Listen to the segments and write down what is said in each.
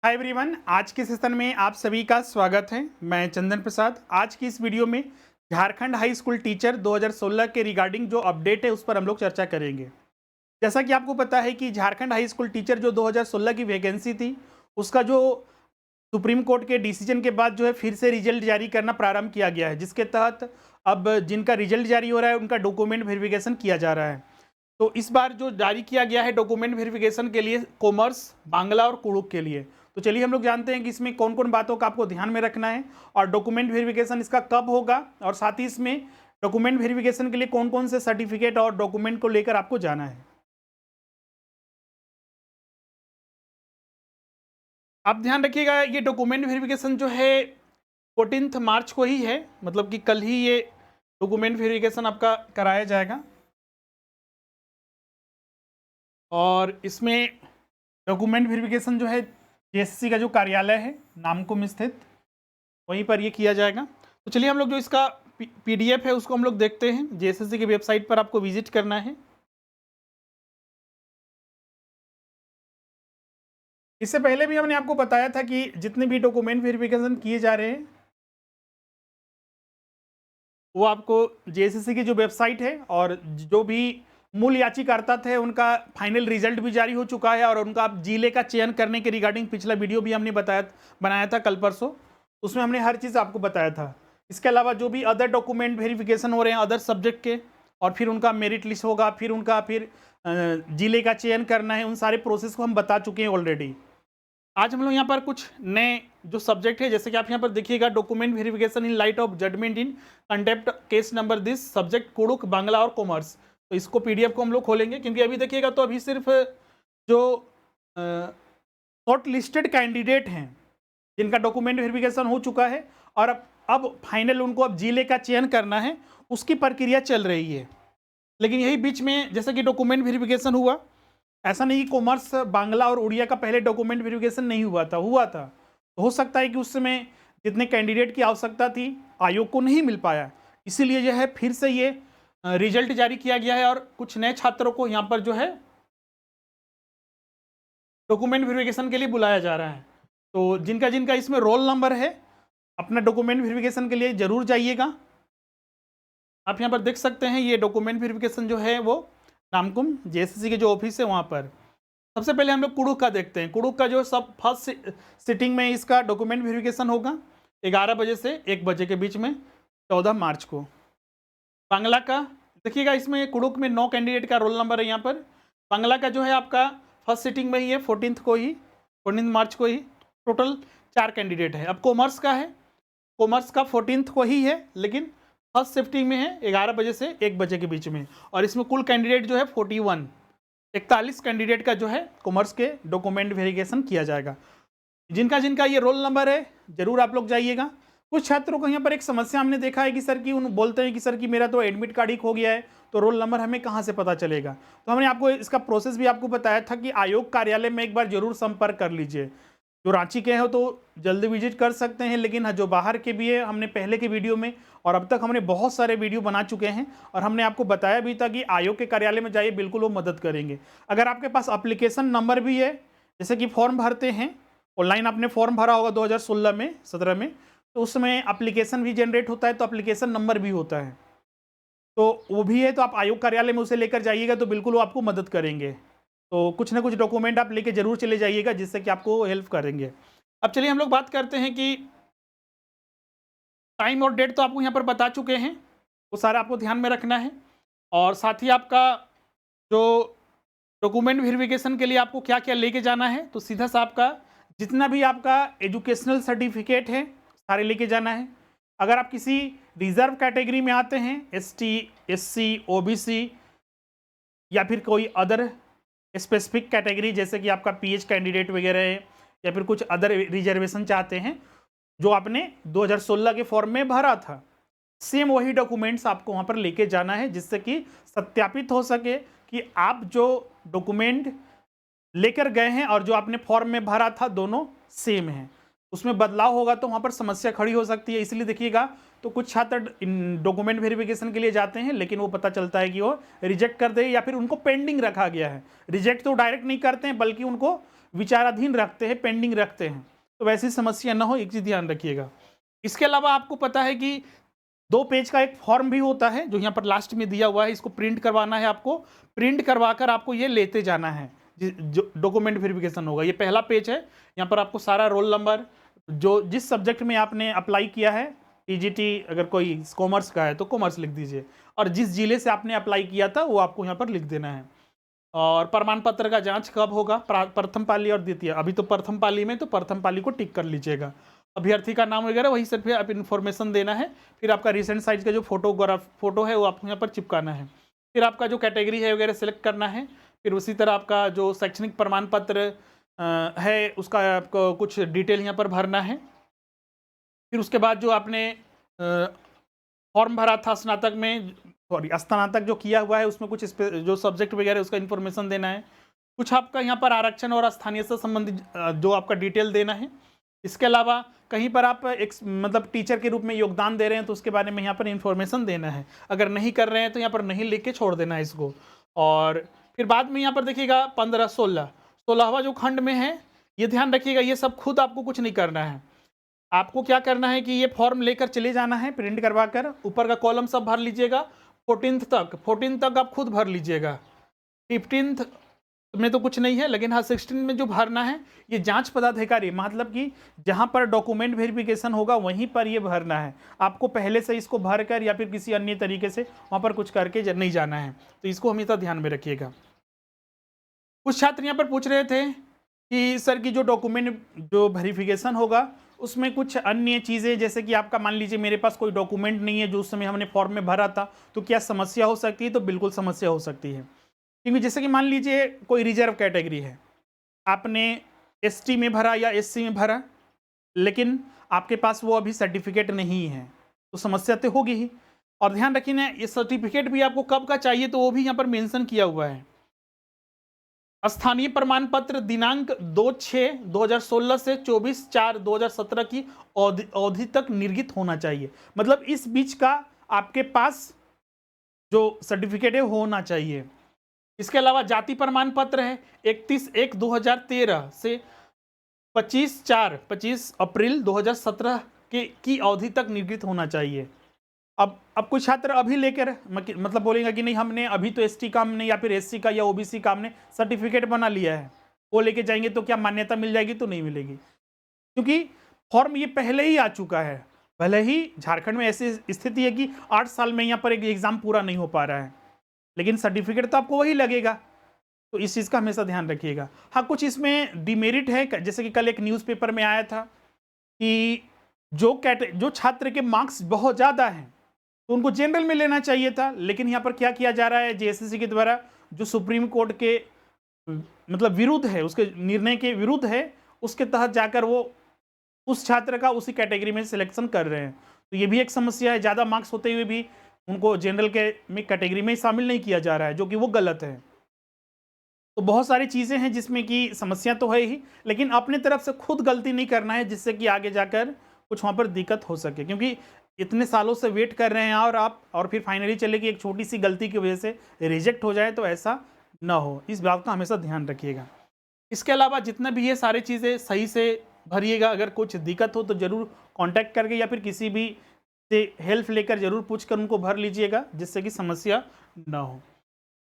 Hi everyone, आज के session में आप सभी का स्वागत है। मैं चंदन प्रसाद। आज की इस वीडियो में झारखंड हाई स्कूल टीचर 2016 के रिगार्डिंग जो अपडेट है उस पर हम लोग चर्चा करेंगे। जैसा कि आपको पता है कि झारखंड हाई स्कूल टीचर जो 2016 की वैकेंसी थी, उसका जो सुप्रीम कोर्ट के डिसीजन के बाद जो है फिर से रिजल्ट जारी करना प्रारंभ किया गया है, जिसके तहत अब जिनका रिजल्ट जारी हो रहा है उनका डॉक्यूमेंट वेरिफिकेशन किया जा रहा है। तो इस बार जो जारी किया गया है डॉक्यूमेंट वेरिफिकेशन के लिए कॉमर्स, बांग्ला और कुड़ुक के लिए, तो चलिए हम लोग जानते हैं कि इसमें कौन कौन बातों का आपको ध्यान में रखना है और डॉक्यूमेंट वेरिफिकेशन इसका कब होगा, और साथ ही इसमें डॉक्यूमेंट वेरिफिकेशन के लिए कौन कौन से सर्टिफिकेट और डॉक्यूमेंट को लेकर आपको जाना है। आप ध्यान रखिएगा, ये डॉक्यूमेंट वेरिफिकेशन जो है 14 मार्च को ही है, मतलब कि कल ही ये डॉक्यूमेंट वेरिफिकेशन आपका कराया जाएगा। और इसमें डॉक्यूमेंट वेरिफिकेशन जो है जेएसएससी का जो कार्यालय है नामकुम स्थित, वहीं पर ये किया जाएगा। तो चलिए हम लोग जो इसका पीडीएफ है उसको हम लोग देखते हैं। जेएसएससी की वेबसाइट पर आपको विजिट करना है। इससे पहले भी हमने आपको बताया था कि जितने भी डॉक्यूमेंट वेरिफिकेशन किए जा रहे हैं वो आपको जेएसएससी की जो वेबसाइट है और जो भी मूल याचिकाकर्ता थे उनका फाइनल रिजल्ट भी जारी हो चुका है, और उनका जिले का चयन करने के रिगार्डिंग पिछला वीडियो भी हमने बनाया था कल परसों, उसमें हमने हर चीज़ आपको बताया था। इसके अलावा जो भी अदर डॉक्यूमेंट वेरिफिकेशन हो रहे हैं अदर सब्जेक्ट के, और फिर उनका मेरिट लिस्ट होगा, फिर उनका जिले का चयन करना है, उन सारे प्रोसेस को हम बता चुके हैं ऑलरेडी। आज हम लोग यहाँ पर कुछ नए जो सब्जेक्ट है, जैसे कि आप यहाँ पर देखिएगा, document verification in light of judgment in contempt case number this subject Kurukh, Bangla और कॉमर्स। तो इसको पीडीएफ को हम लोग खोलेंगे, क्योंकि अभी देखिएगा तो अभी सिर्फ जो शॉर्ट लिस्टेड कैंडिडेट हैं जिनका डॉक्यूमेंट वेरिफिकेशन हो चुका है और अब फाइनल उनको अब जिले का चयन करना है, उसकी प्रक्रिया चल रही है। लेकिन यही बीच में जैसा कि डॉक्यूमेंट वेरिफिकेशन हुआ, ऐसा नहीं कि कॉमर्स, बांग्ला और उड़िया का पहले डॉक्यूमेंट वेरिफिकेशन नहीं हुआ था, तो हो सकता है कि उस समय जितने कैंडिडेट की आवश्यकता थी आयोग को नहीं मिल पाया, इसीलिए जो है फिर से ये रिजल्ट जारी किया गया है और कुछ नए छात्रों को यहाँ पर जो है डॉक्यूमेंट वेरिफिकेशन के लिए बुलाया जा रहा है। तो जिनका जिनका इसमें रोल नंबर है अपना डॉक्यूमेंट वेरिफिकेशन के लिए जरूर जाइएगा। आप यहाँ पर देख सकते हैं ये डॉक्यूमेंट वेरिफिकेशन जो है वो नामकुम जेएसएससी के जो ऑफिस है वहाँ पर। सबसे पहले हम लोग कुड़ुक का देखते हैं। कुड़ुक का जो सब फर्स्ट सिटिंग में इसका डॉक्यूमेंट वेरिफिकेशन होगा 11 बजे से 1 बजे के बीच में 14 मार्च को। बांग्ला का देखिएगा, इसमें कुड़ुक में 9 कैंडिडेट का रोल नंबर है यहाँ पर। बांग्ला का जो है आपका फर्स्ट सिटिंग में ही है 14 मार्च को ही, टोटल 4 कैंडिडेट है। अब कॉमर्स का है, कॉमर्स का 14 को ही है, लेकिन फर्स्ट शिफ्टिंग में है 11 बजे से 1 बजे के बीच में। और इसमें कुल कैंडिडेट जो है 41 कैंडिडेट का जो है कॉमर्स के डॉक्यूमेंट वेरिफिकेशन किया जाएगा। जिनका जिनका ये रोल नंबर है जरूर आप लोग जाइएगा। कुछ छात्रों को यहाँ पर एक समस्या हमने देखा है कि सर की उन बोलते हैं कि सर कि मेरा तो एडमिट कार्ड ही खो गया है, तो रोल नंबर हमें कहाँ से पता चलेगा। तो हमने आपको इसका प्रोसेस भी आपको बताया था कि आयोग कार्यालय में एक बार जरूर संपर्क कर लीजिए। जो रांची के हैं तो जल्दी विजिट कर सकते हैं, लेकिन जो बाहर के भी है हमने पहले के वीडियो में और अब तक हमने बहुत सारे वीडियो बना चुके हैं और हमने आपको बताया भी था कि आयोग के कार्यालय में जाइए, बिल्कुल वो मदद करेंगे। अगर आपके पास एप्लीकेशन नंबर भी है, जैसे कि फॉर्म भरते हैं ऑनलाइन, आपने फॉर्म भरा होगा 2016 में 17 में, तो उसमें एप्लीकेशन भी जनरेट होता है, तो एप्लीकेशन नंबर भी होता है, तो वो भी है, तो आप आयोग कार्यालय में उसे लेकर जाइएगा तो बिल्कुल वो आपको मदद करेंगे। तो कुछ ना कुछ डॉक्यूमेंट आप लेके जरूर चले जाइएगा जिससे कि आपको हेल्प करेंगे। अब चलिए हम लोग बात करते हैं कि टाइम और डेट तो आपको यहाँ पर बता चुके हैं, वो सारा आपको ध्यान में रखना है। और साथ ही आपका जो डॉक्यूमेंट वेरिफिकेशन के लिए आपको क्या क्या लेके जाना है, तो सीधा सा आपका जितना भी आपका एजुकेशनल सर्टिफिकेट है सारे लेके जाना है। अगर आप किसी रिजर्व कैटेगरी में आते हैं, ST, SC, OBC या फिर कोई अदर स्पेसिफिक कैटेगरी, जैसे कि आपका PH कैंडिडेट वगैरह है, या फिर कुछ अदर रिजर्वेशन चाहते हैं जो आपने 2016 के फॉर्म में भरा था, सेम वही डॉक्यूमेंट्स आपको वहाँ पर लेके जाना है, जिससे कि सत्यापित हो सके कि आप जो डॉक्यूमेंट लेकर गए हैं और जो आपने फॉर्म में भरा था दोनों सेम हैं। उसमें बदलाव होगा तो वहाँ पर समस्या खड़ी हो सकती है। इसलिए देखिएगा, तो कुछ छात्र डॉक्यूमेंट वेरिफिकेशन के लिए जाते हैं, लेकिन वो पता चलता है कि वो रिजेक्ट कर दे या फिर उनको पेंडिंग रखा गया है। रिजेक्ट तो डायरेक्ट नहीं करते हैं, बल्कि उनको विचाराधीन रखते हैं, पेंडिंग रखते हैं, तो वैसी समस्या ना हो, एक चीज़ ध्यान रखिएगा। इसके अलावा आपको पता है कि 2 पेज का एक फॉर्म भी होता है जो यहाँ पर लास्ट में दिया हुआ है, इसको प्रिंट करवाना है आपको। प्रिंट करवा कर आपको ये लेते जाना है, जो डॉक्यूमेंट वेरिफिकेशन होगा। ये पहला पेज है, यहाँ पर आपको सारा रोल नंबर, जो जिस सब्जेक्ट में आपने अप्लाई किया है, टीजीटी अगर कोई कॉमर्स का है तो कॉमर्स लिख दीजिए, और जिस जिले से आपने अप्लाई किया था वो आपको यहाँ पर लिख देना है। और प्रमाण पत्र का जांच कब होगा, प्रथम पाली और द्वितीय। अभी तो प्रथम पाली में, तो प्रथम पाली को टिक कर लीजिएगा। अभ्यर्थी का नाम वगैरह वही सिर्फ आप इन्फॉर्मेशन देना है। फिर आपका रिसेंट साइज का जो फोटो है वो आपको यहाँ पर चिपकाना है। फिर आपका जो कैटेगरी है वगैरह सेलेक्ट करना है। फिर उसी तरह आपका जो शैक्षणिक प्रमाण पत्र है उसका आपको कुछ डिटेल यहाँ पर भरना है। फिर उसके बाद जो आपने फॉर्म भरा था स्नातक में, सॉरी स्नातक जो किया हुआ है उसमें कुछ जो सब्जेक्ट वगैरह उसका इन्फॉर्मेशन देना है। कुछ आपका यहाँ पर आरक्षण और स्थानीय से संबंधित जो आपका डिटेल देना है। इसके अलावा कहीं पर आप एक मतलब टीचर के रूप में योगदान दे रहे हैं तो उसके बारे में यहाँ पर इन्फॉर्मेशन देना है। अगर नहीं कर रहे हैं तो यहाँ पर नहीं लिख के छोड़ देना है इसको। और फिर बाद में यहाँ पर देखिएगा 16वां जो खंड में है, ये ध्यान रखिएगा, ये सब खुद आपको कुछ नहीं करना है। आपको क्या करना है कि ये फॉर्म लेकर चले जाना है, प्रिंट करवा कर ऊपर का कॉलम सब भर लीजिएगा। 14 तक आप खुद भर लीजिएगा। 15 में तो कुछ नहीं है, लेकिन हाँ 16 में जो भरना है ये जांच पदाधिकारी, मतलब कि जहां पर डॉक्यूमेंट वेरिफिकेशन होगा वहीं पर ये भरना है। आपको पहले से इसको भर कर या फिर किसी अन्य तरीके से वहां पर कुछ करके नहीं जाना है, तो इसको हमेशा ध्यान में रखिएगा। कुछ छात्र यहाँ पर पूछ रहे थे कि सर की जो डॉक्यूमेंट जो वेरिफिकेशन होगा उसमें कुछ अन्य चीज़ें, जैसे कि आपका मान लीजिए मेरे पास कोई डॉक्यूमेंट नहीं है जो उस समय हमने फॉर्म में भरा था, तो क्या समस्या हो सकती है? तो बिल्कुल समस्या हो सकती है। क्योंकि जैसे कि मान लीजिए कोई रिजर्व कैटेगरी है, आपने एसटी में भरा या एससी में भरा, लेकिन आपके पास वो अभी सर्टिफिकेट नहीं है, तो समस्या तो होगी ही। और ध्यान रखिए ना, ये सर्टिफिकेट भी आपको कब का चाहिए तो वो भी यहाँ पर मेंशन किया हुआ है। स्थानीय प्रमाण पत्र दिनांक 2/6/2016 से 24/4/2017 की अवधि तक निर्गत होना चाहिए। मतलब इस बीच का आपके पास जो सर्टिफिकेट है होना चाहिए। इसके अलावा जाति प्रमाण पत्र है 31/1/2013 से 25 अप्रैल 2017 की अवधि तक निर्गत होना चाहिए। अब कुछ छात्र अभी लेकर मतलब बोलेंगे कि नहीं हमने अभी तो एसटी का हमने या फिर एससी का या ओबीसी का हमने सर्टिफिकेट बना लिया है, वो लेके जाएंगे तो क्या मान्यता मिल जाएगी? तो नहीं मिलेगी, क्योंकि फॉर्म ये पहले ही आ चुका है। भले ही झारखंड में ऐसी स्थिति है कि 8 साल में यहाँ पर एक एग्जाम पूरा नहीं हो पा रहा है, लेकिन सर्टिफिकेट तो आपको वही लगेगा। तो इस चीज़ का हमेशा ध्यान रखिएगा। हाँ, कुछ इसमें डिमेरिट है, जैसे कि कल एक न्यूज़पेपर में आया था कि जो छात्र के मार्क्स बहुत ज़्यादा हैं तो उनको जनरल में लेना चाहिए था, लेकिन यहाँ पर क्या किया जा रहा है, जेएसएससी के द्वारा जो सुप्रीम कोर्ट के मतलब विरुद्ध है, उसके निर्णय के विरुद्ध है, उसके तहत जाकर वो उस छात्र का उसी कैटेगरी में सिलेक्शन कर रहे हैं। तो ये भी एक समस्या है, ज़्यादा मार्क्स होते हुए भी उनको जनरल के कैटेगरी में शामिल नहीं किया जा रहा है, जो कि वो गलत है। तो बहुत सारी चीज़ें हैं जिसमें कि समस्या तो है ही, लेकिन अपने तरफ से खुद गलती नहीं करना है जिससे कि आगे जाकर कुछ वहाँ पर दिक्कत हो सके, क्योंकि इतने सालों से वेट कर रहे हैं और फिर फाइनली चले कि एक छोटी सी गलती की वजह से रिजेक्ट हो जाए, तो ऐसा ना हो, इस बात का हमेशा ध्यान रखिएगा। इसके अलावा जितना भी ये सारी चीज़ें सही से भरिएगा, अगर कुछ दिक्कत हो तो ज़रूर कांटेक्ट करके या फिर किसी भी से हेल्प लेकर ज़रूर पूछकर उनको भर लीजिएगा, जिससे कि समस्या ना हो।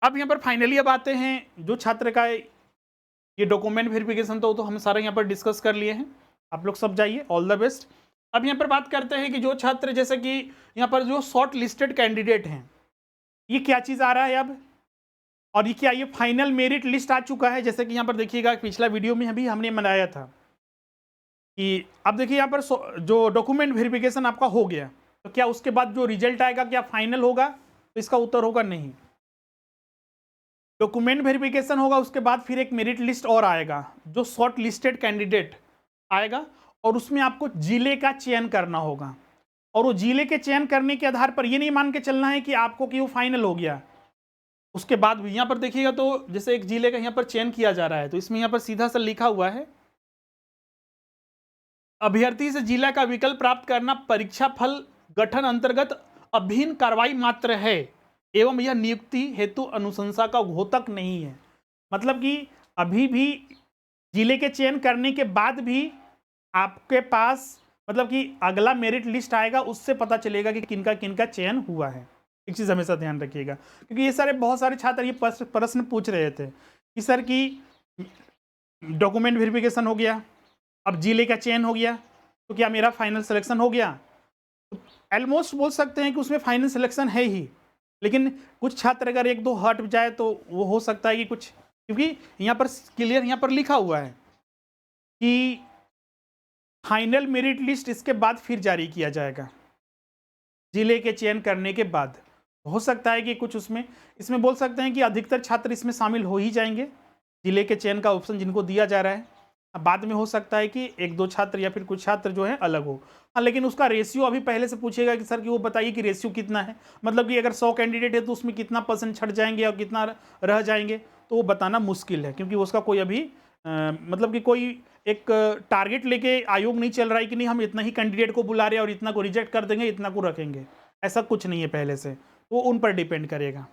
अब यहाँ पर फाइनली अब आते हैं जो छात्र का ये डॉक्यूमेंट वेरिफिकेशन तो हम सारे यहाँ पर डिस्कस कर लिए हैं। आप लोग सब जाइए, ऑल द बेस्ट। अब यहाँ पर बात करते हैं कि जो छात्र, जैसे कि यहाँ पर जो शॉर्ट लिस्टेड कैंडिडेट हैं, ये क्या चीज़ आ रहा है अब, और ये क्या ये फाइनल मेरिट लिस्ट आ चुका है? जैसे कि यहाँ पर देखिएगा, पिछला वीडियो में अभी हमने बनाया था कि अब देखिए यहाँ पर जो डॉक्यूमेंट वेरिफिकेशन आपका हो गया, तो क्या उसके बाद जो रिजल्ट आएगा क्या फाइनल होगा? तो इसका उत्तर होगा नहीं। डॉक्यूमेंट वेरिफिकेशन होगा, उसके बाद फिर एक मेरिट लिस्ट और आएगा जो शॉर्ट लिस्टेड कैंडिडेट आएगा, और उसमें आपको जिले का चयन करना होगा। और वो जिले के चयन करने के आधार पर ये नहीं मान के चलना है कि आपको कि वो फाइनल हो गया, उसके बाद भी यहाँ पर देखिएगा तो जैसे एक जिले का यहाँ पर चयन किया जा रहा है, तो इसमें यहाँ पर सीधा सा लिखा हुआ है, अभ्यर्थी से जिला का विकल्प प्राप्त करना परीक्षा फल गठन अंतर्गत अभिन्न कार्रवाई मात्र है एवं यह नियुक्ति हेतु अनुशंसा का घोतक नहीं है। मतलब कि अभी भी जिले के चयन करने के बाद भी आपके पास मतलब कि अगला मेरिट लिस्ट आएगा, उससे पता चलेगा कि किनका किनका चयन हुआ है। एक चीज़ हमेशा ध्यान रखिएगा, क्योंकि ये सारे बहुत सारे छात्र ये प्रश्न पूछ रहे थे कि सर की डॉक्यूमेंट वेरिफिकेशन हो गया, अब जिले का चयन हो गया, तो क्या मेरा फाइनल सिलेक्शन हो गया? ऑलमोस्ट बोल सकते हैं कि उसमें फाइनल सिलेक्शन है ही, लेकिन कुछ छात्र अगर एक दो हट जाए तो वो हो सकता है कि कुछ, क्योंकि यहाँ पर क्लियर यहाँ पर लिखा हुआ है कि फाइनल मेरिट लिस्ट इसके बाद फिर जारी किया जाएगा, जिले के चयन करने के बाद। हो सकता है कि कुछ इसमें बोल सकते हैं कि अधिकतर छात्र इसमें शामिल हो ही जाएंगे, जिले के चयन का ऑप्शन जिनको दिया जा रहा है। बाद में हो सकता है कि एक दो छात्र या फिर कुछ छात्र जो है अलग हो। हाँ, लेकिन उसका रेशियो अभी पहले से पूछेगा कि सर कि वो बताइए कि रेशियो कितना है, मतलब कि अगर 100 कैंडिडेट है तो उसमें कितना % छट जाएंगे और कितना रह जाएंगे, तो वो बताना मुश्किल है, क्योंकि उसका कोई अभी मतलब कि कोई एक टारगेट लेके आयोग नहीं चल रहा है कि नहीं हम इतना ही कैंडिडेट को बुला रहे हैं और इतना को रिजेक्ट कर देंगे, इतना को रखेंगे, ऐसा कुछ नहीं है पहले से, वो उन पर डिपेंड करेगा।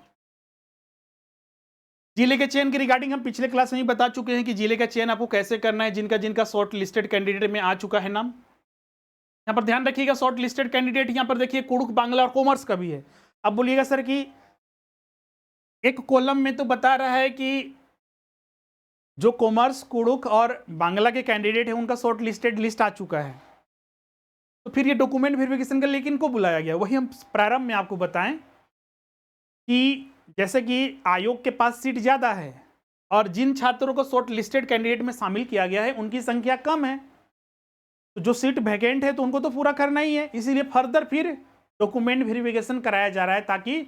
जिले के चयन के रिगार्डिंग हम पिछले क्लास में ही बता चुके हैं कि जिले का चयन आपको कैसे करना है, जिनका जिनका शॉर्ट लिस्टेड कैंडिडेट में आ चुका है नाम। यहाँ पर ध्यान रखिएगा, शॉर्ट लिस्टेड कैंडिडेट यहाँ पर देखिए कुड़ुख, बांग्ला और कॉमर्स का भी है। अब बोलिएगा सर कि एक कॉलम में तो बता रहा है कि जो कॉमर्स, कुड़ुख और बांग्ला के कैंडिडेट है उनका शॉर्ट लिस्टेड लिस्ट आ चुका है, तो फिर ये डॉक्यूमेंट वेरिफिकेशन के लिए किनको बुलाया गया? वही हम प्रारंभ में आपको बताएं कि जैसे कि आयोग के पास सीट ज़्यादा है और जिन छात्रों को शॉर्ट लिस्टेड कैंडिडेट में शामिल किया गया है उनकी संख्या कम है, तो जो सीट वैकेंट है तो उनको तो पूरा करना ही है, इसीलिए फर्दर फिर डॉक्यूमेंट वेरिफिकेशन कराया जा रहा है ताकि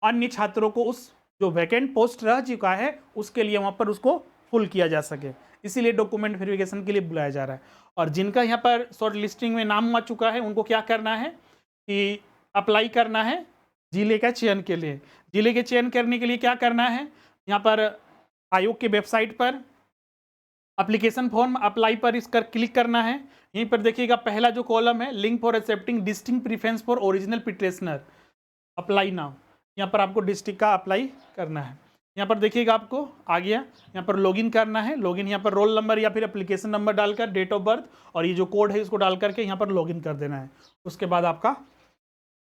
अन्य छात्रों को उस जो वैकेंट पोस्ट रह चुका है उसके लिए वहाँ पर उसको फुल किया जा सके, इसीलिए डॉक्यूमेंट वेरिफिकेशन के लिए बुलाया जा रहा है। और जिनका यहाँ पर शॉर्ट लिस्टिंग में नाम आ चुका है उनको क्या करना है कि अप्लाई करना है जिले का चयन के लिए। जिले के चयन करने के लिए क्या करना है, यहाँ पर आयोग के वेबसाइट पर एप्लीकेशन फॉर्म अप्लाई पर इसका क्लिक करना है। यहीं पर देखिएगा पहला जो कॉलम है, link for accepting district preference for original petitioner, apply now, यहाँ पर आपको डिस्ट्रिक्ट का अप्लाई करना है। यहाँ पर देखिएगा आपको आ गया, यहाँ पर लॉगिन करना है, लॉगिन यहाँ पर रोल नंबर या फिर एप्लीकेशन नंबर डालकर डेट ऑफ बर्थ और ये जो कोड है इसको डाल करके यहाँ पर लॉगिन कर देना है। उसके बाद आपका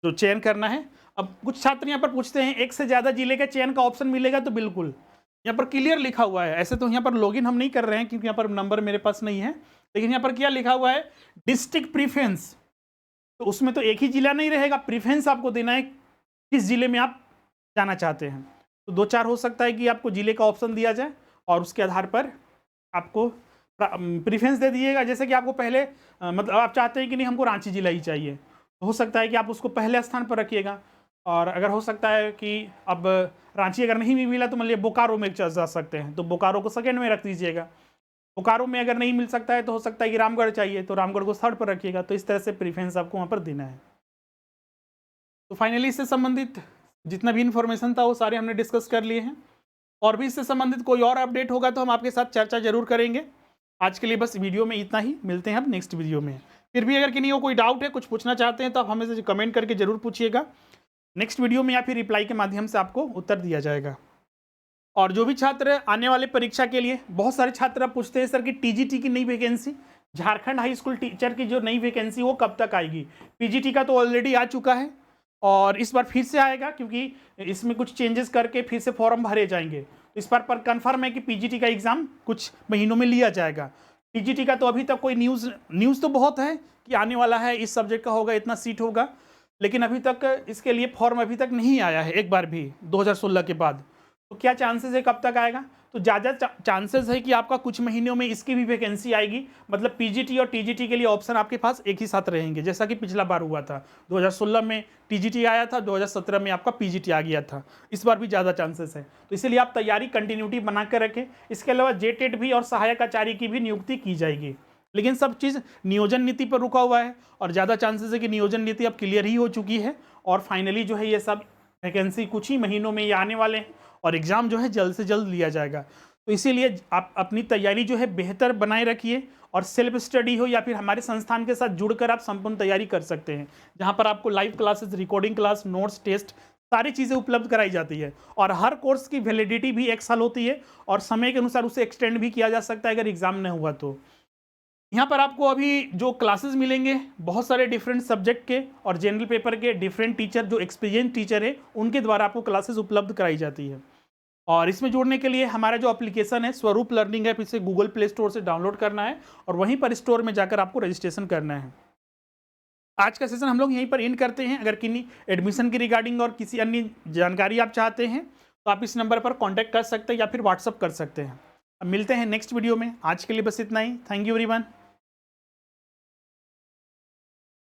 जो चयन करना है। अब कुछ छात्र यहाँ पर पूछते हैं एक से ज़्यादा जिले का चयन का ऑप्शन मिलेगा? तो बिल्कुल यहाँ पर क्लियर लिखा हुआ है। ऐसे तो यहाँ पर लॉगिन हम नहीं कर रहे हैं क्योंकि यहाँ पर नंबर मेरे पास नहीं है, लेकिन यहाँ पर क्या लिखा हुआ है, डिस्ट्रिक्ट प्रीफरेंस, तो उसमें तो एक ही जिला नहीं रहेगा, प्रीफरेंस आपको देना है किस जिले में आप जाना चाहते हैं। तो दो चार हो सकता है कि आपको जिले का ऑप्शन दिया जाए और उसके आधार पर आपको प्रीफरेंस दे दिएगा। जैसे कि आपको पहले मतलब आप चाहते हैं कि नहीं हमको रांची जिला ही चाहिए, तो हो सकता है कि आप उसको पहले स्थान पर रखिएगा। और अगर हो सकता है कि अब रांची अगर नहीं भी मिला तो मान लिया बोकारो में जा सकते हैं, तो बोकारो को सेकेंड में रख दीजिएगा। बोकारो में अगर नहीं मिल सकता है तो हो सकता है कि रामगढ़ चाहिए, तो रामगढ़ को थर्ड पर रखिएगा। तो इस तरह से प्रीफरेंस आपको वहाँ पर देना है। तो फाइनली इससे संबंधित जितना भी इन्फॉर्मेशन था वो सारे हमने डिस्कस कर लिए हैं, और भी इससे संबंधित कोई और अपडेट होगा तो हम आपके साथ चर्चा जरूर करेंगे। आज के लिए बस वीडियो में इतना ही, मिलते हैं अब नेक्स्ट वीडियो में। फिर भी अगर किन्हीं को कोई डाउट है, कुछ पूछना चाहते हैं तो आप हमें से कमेंट करके जरूर पूछिएगा, नेक्स्ट वीडियो में या फिर रिप्लाई के माध्यम से आपको उत्तर दिया जाएगा। और जो भी छात्र आने वाले परीक्षा के लिए, बहुत सारे छात्र अब पूछते हैं सर कि टीजीटी की नई vacancy, Jharkhand high school teacher की जो नई वैकेंसी वो कब तक आएगी? पीजीटी का तो ऑलरेडी आ चुका है और इस बार फिर से आएगा, क्योंकि इसमें कुछ चेंजेस करके फिर से फॉर्म भरे जाएंगे। तो इस बार पर कन्फर्म है कि पीजीटी का एग्ज़ाम कुछ महीनों में लिया जाएगा। टीजीटी का तो अभी तक कोई न्यूज़ तो बहुत है कि आने वाला है, इस सब्जेक्ट का होगा, इतना सीट होगा, लेकिन अभी तक इसके लिए फॉर्म अभी तक नहीं आया है एक बार भी 2016 के बाद। तो क्या चांसेस है कब तक आएगा? तो ज़्यादा चांसेस है कि आपका कुछ महीनों में इसकी भी वैकेंसी आएगी। मतलब पीजीटी और टीजीटी के लिए ऑप्शन आपके पास एक ही साथ रहेंगे, जैसा कि पिछला बार हुआ था। 2016 में टीजीटी आया था, 2017 में आपका पीजीटी आ गया था। इस बार भी ज़्यादा चांसेस है, तो इसीलिए आप तैयारी कंटिन्यूटी बना कर रखें। इसके अलावा जेटेट भी और सहायक आचार्य की भी नियुक्ति की जाएगी, लेकिन सब चीज़ नियोजन नीति पर रुका हुआ है और ज़्यादा चांसेस है कि नियोजन नीति अब क्लियर ही हो चुकी है और फाइनली जो है ये सब वैकेंसी कुछ ही महीनों में ये आने वाले हैं और एग्ज़ाम जो है जल्द से जल्द लिया जाएगा। तो इसीलिए आप अपनी तैयारी जो है बेहतर बनाए रखिए और सेल्फ स्टडी हो या फिर हमारे संस्थान के साथ जुड़कर आप संपूर्ण तैयारी कर सकते हैं, जहाँ पर आपको live classes, recording class, notes, test सारी चीज़ें उपलब्ध कराई जाती है और हर कोर्स की वैलिडिटी भी 1 साल होती है और समय के अनुसार उसे एक्सटेंड भी किया जा सकता है अगर एग्जाम नहीं हुआ तो। यहाँ पर आपको अभी जो क्लासेस मिलेंगे बहुत सारे डिफरेंट सब्जेक्ट के और जनरल पेपर के डिफरेंट टीचर जो एक्सपीरियंस टीचर है उनके द्वारा आपको क्लासेस उपलब्ध कराई जाती है। और इसमें जुड़ने के लिए हमारा जो एप्लीकेशन है स्वरूप लर्निंग ऐप, इसे गूगल प्ले स्टोर से डाउनलोड करना है और वहीं पर स्टोर में जाकर आपको रजिस्ट्रेशन करना है। आज का सेशन हम लोग यहीं पर एंड करते हैं। अगर किन्हीं एडमिशन की रिगार्डिंग और किसी अन्य जानकारी आप चाहते हैं तो आप इस नंबर पर कॉन्टैक्ट कर सकते हैं या फिर व्हाट्सअप कर सकते हैं। अब मिलते हैं नेक्स्ट वीडियो में। आज के लिए बस इतना ही। Thank you everyone.